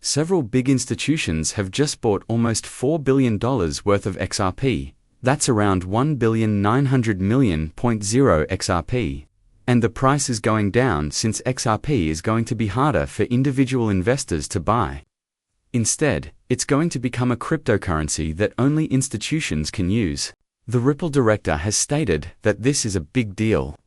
Several big institutions have just bought almost $4 billion worth of XRP. That's around 1,900,000,000.0 XRP. And the price is going down since XRP is going to be harder for individual investors to buy. Instead, it's going to become a cryptocurrency that only institutions can use. The Ripple director has stated that this is a big deal.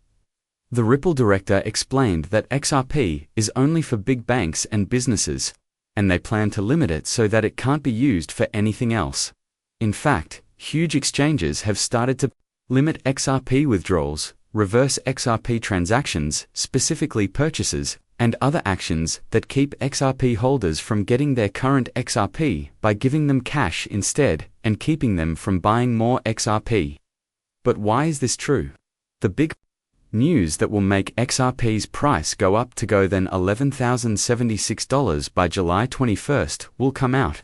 The Ripple director explained that XRP is only for big banks and businesses, and they plan to limit it so that it can't be used for anything else. In fact, huge exchanges have started to limit XRP withdrawals, reverse XRP transactions, specifically purchases, and other actions that keep XRP holders from getting their current XRP by giving them cash instead and keeping them from buying more XRP. But why is this true? The big news that will make XRP's price go up to go than $11,076 by July 21st will come out.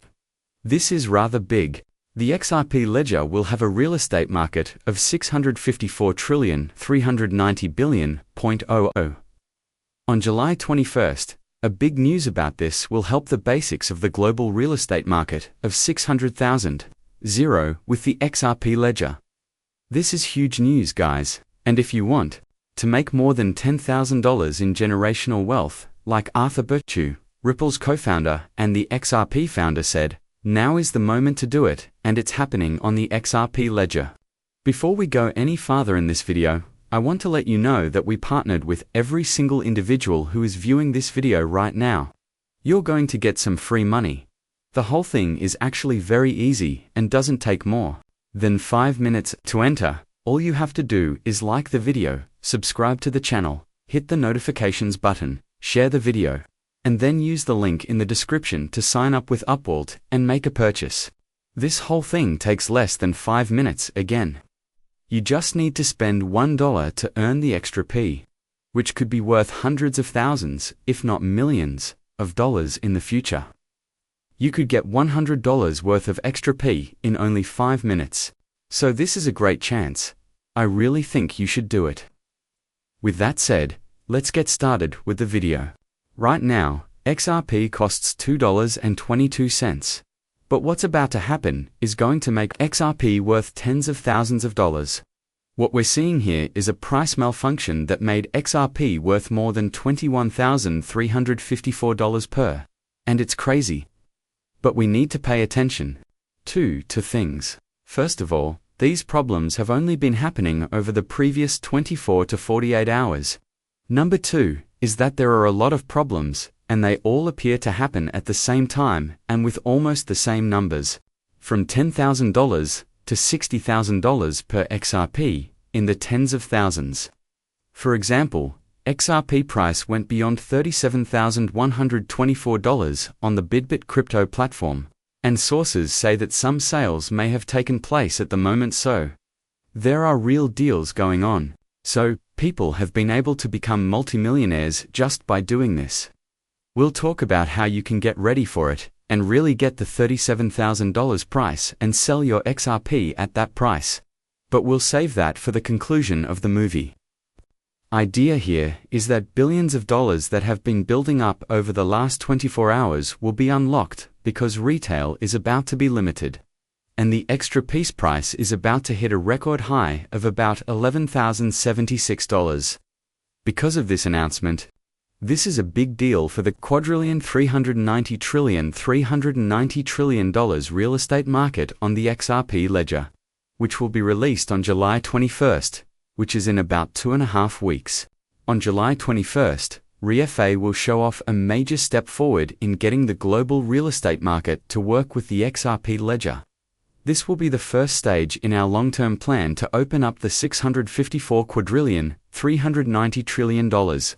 This is rather big. The XRP ledger will have a real estate market of $654,390,000,000.00. On July 21st, a big news about this will help the basics of the global real estate market of 600,000 with the XRP ledger. This is huge news, guys, and if you want to make more than $10,000 in generational wealth, like Arthur Birchue, Ripple's co-founder and the XRP founder said, now is the moment to do it, and it's happening on the XRP ledger. Before we go any farther in this video, I want to let you know that we partnered with every single individual who is viewing this video right now. You're going to get some free money. The whole thing is actually very easy and doesn't take more than 5 minutes to enter. All you have to do is like the video, subscribe to the channel, hit the notifications button, share the video, and then use the link in the description to sign up with Upwalt and make a purchase. This whole thing takes less than 5 minutes again. You just need to spend $1 to earn the extra P, which could be worth hundreds of thousands, if not millions, of dollars in the future. You could get $100 worth of extra P in only 5 minutes. So this is a great chance. I really think you should do it. With that said, let's get started with the video. Right now, XRP costs $2.22. But what's about to happen is going to make XRP worth tens of thousands of dollars. What we're seeing here is a price malfunction that made XRP worth more than $21,354 per. And it's crazy. But we need to pay attention to things. First of all, these problems have only been happening over the previous 24 to 48 hours. Number 2 is that there are a lot of problems, and they all appear to happen at the same time and with almost the same numbers, from $10,000 to $60,000 per XRP, in the tens of thousands. For example, XRP price went beyond $37,124 on the Bidbit crypto platform, and sources say that some sales may have taken place at the moment, so there are real deals going on. So, people have been able to become multimillionaires just by doing this. We'll talk about how you can get ready for it, and really get the $37,000 price and sell your XRP at that price. But we'll save that for the conclusion of the movie. Idea here is that billions of dollars that have been building up over the last 24 hours will be unlocked because retail is about to be limited. And the extra piece price is about to hit a record high of about $11,076. Because of this announcement, this is a big deal for the $2,390,390,000,000,000 real estate market on the XRP ledger, which will be released on July 21st, which is in about 2.5 weeks. On July 21st, ReFA will show off a major step forward in getting the global real estate market to work with the XRP ledger. This will be the first stage in our long-term plan to open up the $654,390,000,000,000,000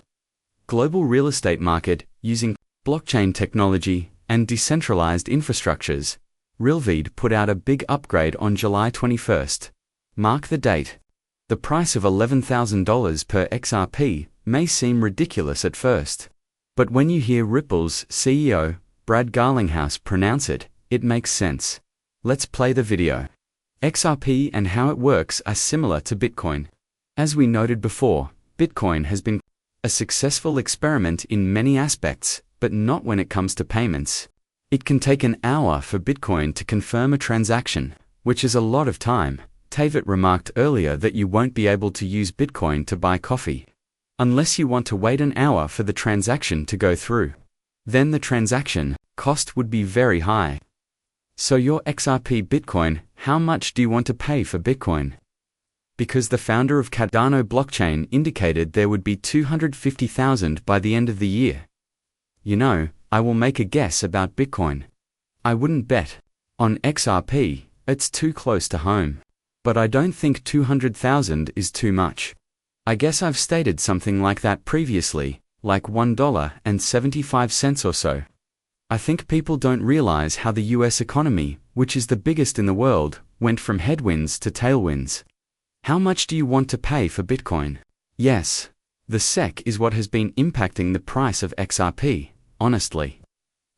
global real estate market using blockchain technology and decentralized infrastructures. Realvid put out a big upgrade on July 21st. Mark the date. The price of $11,000 per XRP may seem ridiculous at first, but when you hear Ripple's CEO, Brad Garlinghouse, pronounce it, it makes sense. Let's play the video. XRP and how it works are similar to Bitcoin. As we noted before, Bitcoin has been a successful experiment in many aspects, but not when it comes to payments. It can take an hour for Bitcoin to confirm a transaction, which is a lot of time. David remarked earlier that you won't be able to use Bitcoin to buy coffee unless you want to wait an hour for the transaction to go through. Then the transaction cost would be very high. So your XRP Bitcoin, how much do you want to pay for Bitcoin? Because the founder of Cardano blockchain indicated there would be 250,000 by the end of the year. You know, I will make a guess about Bitcoin. I wouldn't bet on XRP, it's too close to home. But I don't think 200,000 is too much. I guess I've stated something like that previously, like $1.75 or so. I think people don't realize how the US economy, which is the biggest in the world, went from headwinds to tailwinds. How much do you want to pay for Bitcoin? Yes, the SEC is what has been impacting the price of XRP, honestly.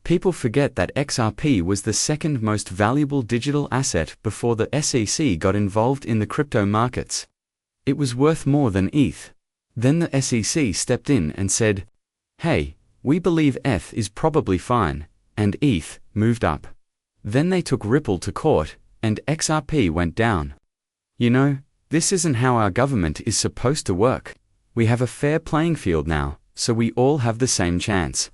People forget that XRP was the second most valuable digital asset before the SEC got involved in the crypto markets. It was worth more than ETH. Then the SEC stepped in and said, "Hey, we believe ETH is probably fine," and ETH moved up. Then they took Ripple to court, and XRP went down. You know, this isn't how our government is supposed to work. We have a fair playing field now, so we all have the same chance.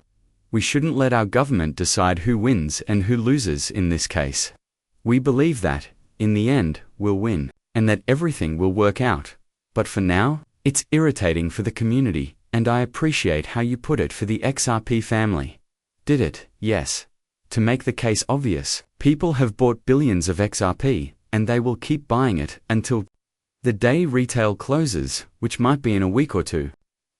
We shouldn't let our government decide who wins and who loses in this case. We believe that, in the end, we'll win, and that everything will work out. But for now, it's irritating for the community, and I appreciate how you put it for the XRP family. Did it? Yes. To make the case obvious, people have bought billions of XRP, and they will keep buying it until the day retail closes, which might be in a week or two.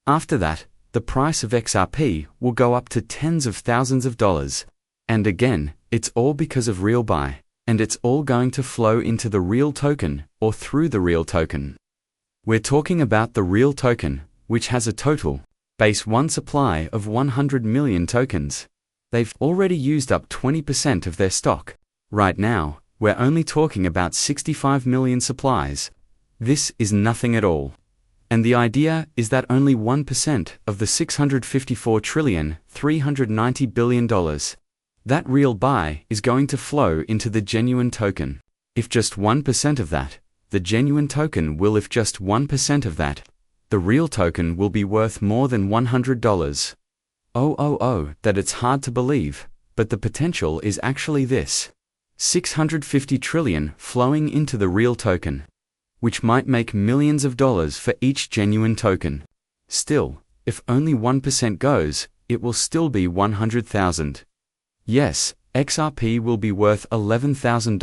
After that, the price of XRP will go up to tens of thousands of dollars. And again, it's all because of real buy, and it's all going to flow into the real token or through the real token. We're talking about the real token, which has a total base 1 supply of 100 million tokens. They've already used up 20% of their stock. Right now, we're only talking about 65 million supplies. This is nothing at all. And the idea is that only 1% of the $654,390 billion, that real buy is going to flow into the genuine token. If just 1% of that, the genuine token will. If just 1% of that, the real token will be worth more than $100. That it's hard to believe, but the potential is actually this. 650 trillion flowing into the real token, which might make millions of dollars for each genuine token. Still, if only 1% goes, it will still be 100,000. Yes, XRP will be worth $11,000